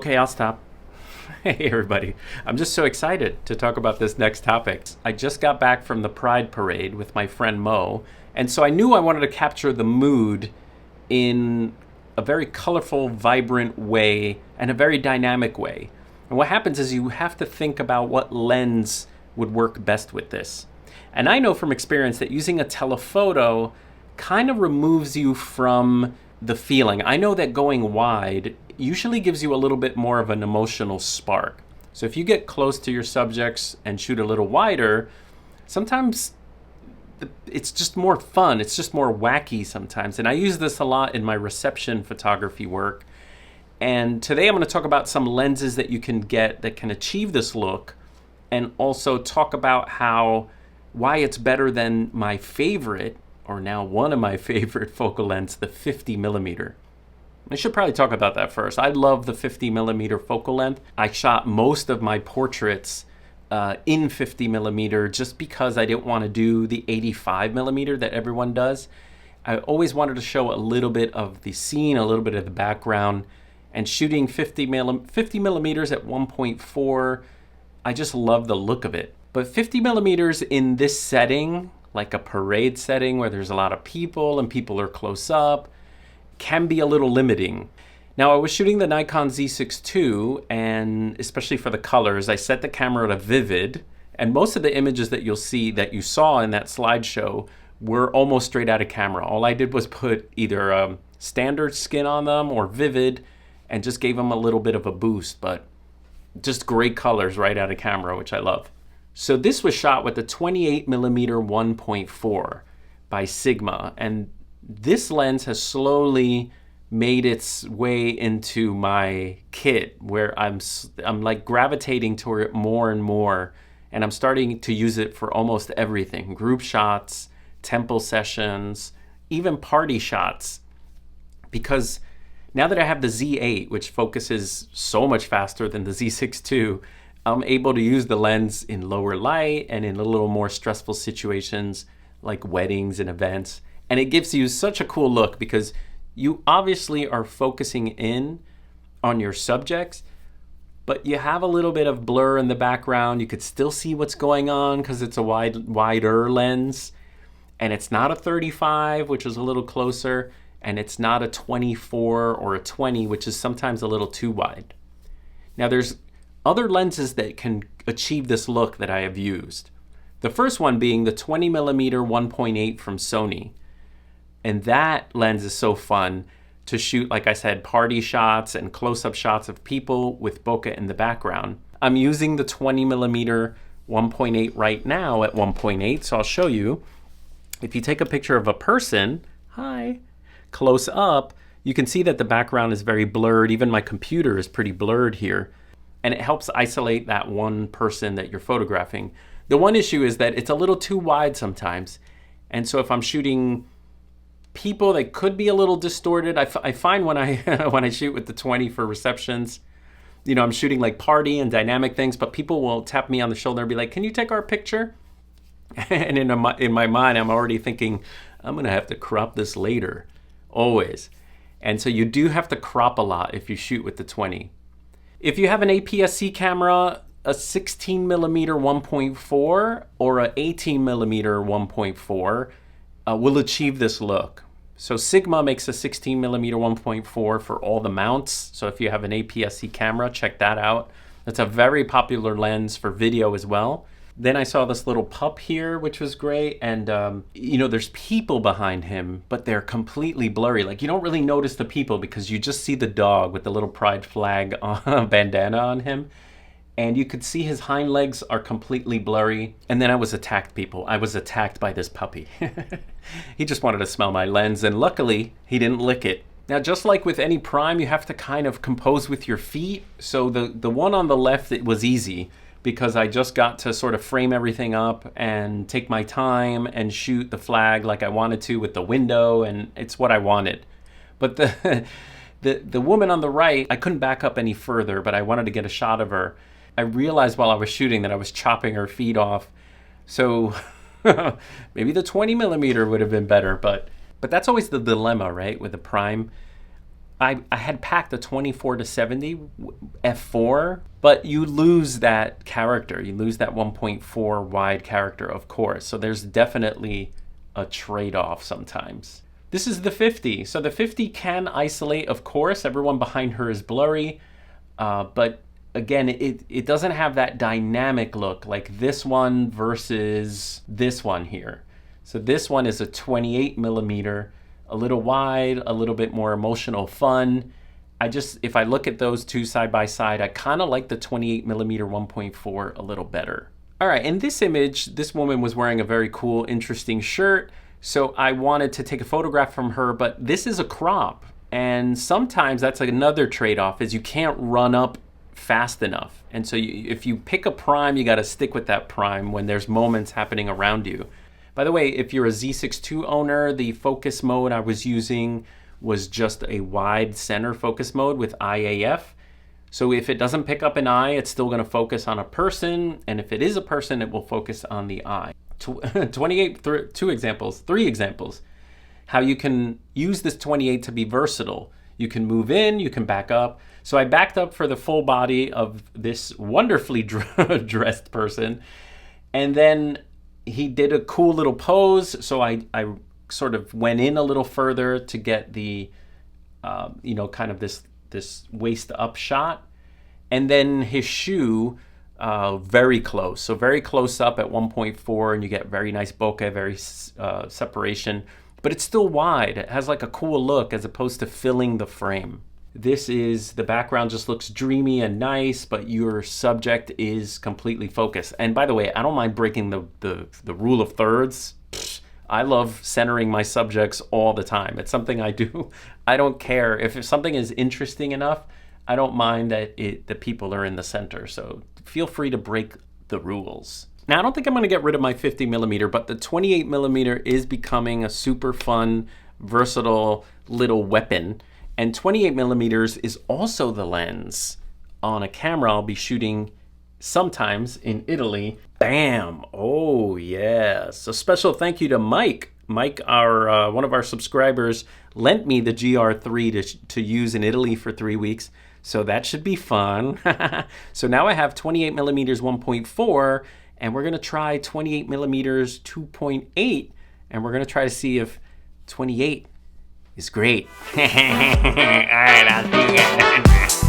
Okay, I'll stop. Hey, everybody. I'm just so excited to talk about this next topic. I just got back from the Pride Parade with my friend Mo, and so I knew I wanted to capture the mood in a very colorful, vibrant way and a very dynamic way. And what happens is you have to think about what lens would work best with this. And I know from experience that using a telephoto kind of removes you from the feeling. I know that going wide usually gives you a little bit more of an emotional spark. So if you get close to your subjects and shoot a little wider, sometimes it's just more fun. It's just more wacky sometimes. And I use this a lot in my reception photography work. And today I'm going to talk about some lenses that you can get that can achieve this look, and also talk about why it's better than my favorite, or now one of my favorite focal lengths, the 50 millimeter. I should probably talk about that first. I love the 50 millimeter focal length. I shot most of my portraits in 50 millimeter just because I didn't want to do the 85 millimeter that everyone does. I always wanted to show a little bit of the scene, a little bit of the background, and shooting 50 millimeters at 1.4, I just love the look of it. But 50 millimeters in this setting, like a parade setting where there's a lot of people and people are close up, can be a little limiting. Now, I was shooting the Nikon Z6 II, and especially for the colors, I set the camera to vivid, and most of the images that you'll see that you saw in that slideshow were almost straight out of camera. All I did was put either a standard skin on them or vivid and just gave them a little bit of a boost, but just great colors right out of camera, which I love. So this was shot with the 28 millimeter 1.4 by Sigma, and this lens has slowly made its way into my kit, where I'm like gravitating toward it more and more, and I'm starting to use it for almost everything: group shots, temple sessions, even party shots. Because now that I have the Z8, which focuses so much faster than the Z6 II, I'm able to use the lens in lower light and in a little more stressful situations like weddings and events. And it gives you such a cool look because you obviously are focusing in on your subjects, but you have a little bit of blur in the background. You could still see what's going on because it's a wider lens. And it's not a 35, which is a little closer, and it's not a 24 or a 20, which is sometimes a little too wide. Now, there's other lenses that can achieve this look that I have used. The first one being the 20 millimeter 1.8 from Sony. And that lens is so fun to shoot, like I said, party shots and close-up shots of people with bokeh in the background. I'm using the 20 millimeter 1.8 right now at 1.8, so I'll show you. If you take a picture of a person, hi, close up, you can see that the background is very blurred. Even my computer is pretty blurred here. And it helps isolate that one person that you're photographing. The one issue is that it's a little too wide sometimes. And so if I'm shooting people that could be a little distorted, I find when I when I shoot with the 20 for receptions, you know, I'm shooting like party and dynamic things, but people will tap me on the shoulder and be like, "Can you take our picture?" And in my mind, I'm already thinking, I'm going to have to crop this later, always. And so you do have to crop a lot if you shoot with the 20. If you have an APS-C camera, a 16 millimeter 1.4 or an 18 millimeter 1.4 will achieve this look. So Sigma makes a 16 millimeter 1.4 for all the mounts. So if you have an APS-C camera, check that out. That's a very popular lens for video as well. Then I saw this little pup here, which was great. And, you know, there's people behind him, but they're completely blurry. Like, you don't really notice the people because you just see the dog with the little pride flag bandana on him. And you could see his hind legs are completely blurry. And then I was attacked, people. I was attacked by this puppy. He just wanted to smell my lens, and luckily, he didn't lick it. Now, just like with any prime, you have to kind of compose with your feet. So the one on the left, it was easy, because I just got to sort of frame everything up and take my time and shoot the flag like I wanted to with the window, and it's what I wanted. But the woman on the right, I couldn't back up any further, but I wanted to get a shot of her. I realized while I was shooting that I was chopping her feet off. So maybe the 20 millimeter would have been better, but that's always the dilemma, right, with the prime. I had packed a 24-70 f4, but you lose that character. You lose that 1.4 wide character, of course. So there's definitely a trade-off sometimes. This is the 50. So the 50 can isolate, of course. Everyone behind her is blurry, but again, it doesn't have that dynamic look like this one versus this one here. So this one is a 28 millimeter, a little wide, a little bit more emotional fun. If I look at those two side by side, I kind of like the 28 millimeter 1.4 a little better. All right, in this image, this woman was wearing a very cool, interesting shirt. So I wanted to take a photograph from her, but this is a crop. And sometimes that's another trade-off, is you can't run up fast enough. And so if you pick a prime, you got to stick with that prime when there's moments happening around you. By the way, if you're a Z6 II owner, the focus mode I was using was just a wide center focus mode with IAF. So if it doesn't pick up an eye, it's still going to focus on a person. And if it is a person, it will focus on the eye. 3 examples, how you can use this 28 to be versatile. You can move in, you can back up. So I backed up for the full body of this wonderfully dressed person. And then he did a cool little pose. So I sort of went in a little further to get the, kind of this waist up shot. And then his shoe, very close. So very close up at 1.4, and you get very nice bokeh, very separation. But it's still wide. It has like a cool look as opposed to filling the frame. The background just looks dreamy and nice, but your subject is completely focused. And by the way, I don't mind breaking the rule of thirds. I love centering my subjects all the time. It's something I do. I don't care. If something is interesting enough, I don't mind that the people are in the center. So feel free to break the rules. Now, I don't think I'm going to get rid of my 50 millimeter, but the 28 millimeter is becoming a super fun, versatile little weapon. And 28 millimeters is also the lens on a camera I'll be shooting sometimes in Italy. Bam! Oh, yes. A special thank you to Mike. Mike, one of our subscribers, lent me the GR3 to use in Italy for 3 weeks. So that should be fun. So now I have 28 millimeters 1.4, and we're going to try 28 millimeters 2.8, and we're going to try to see if 28 is great. All right, I'll see you.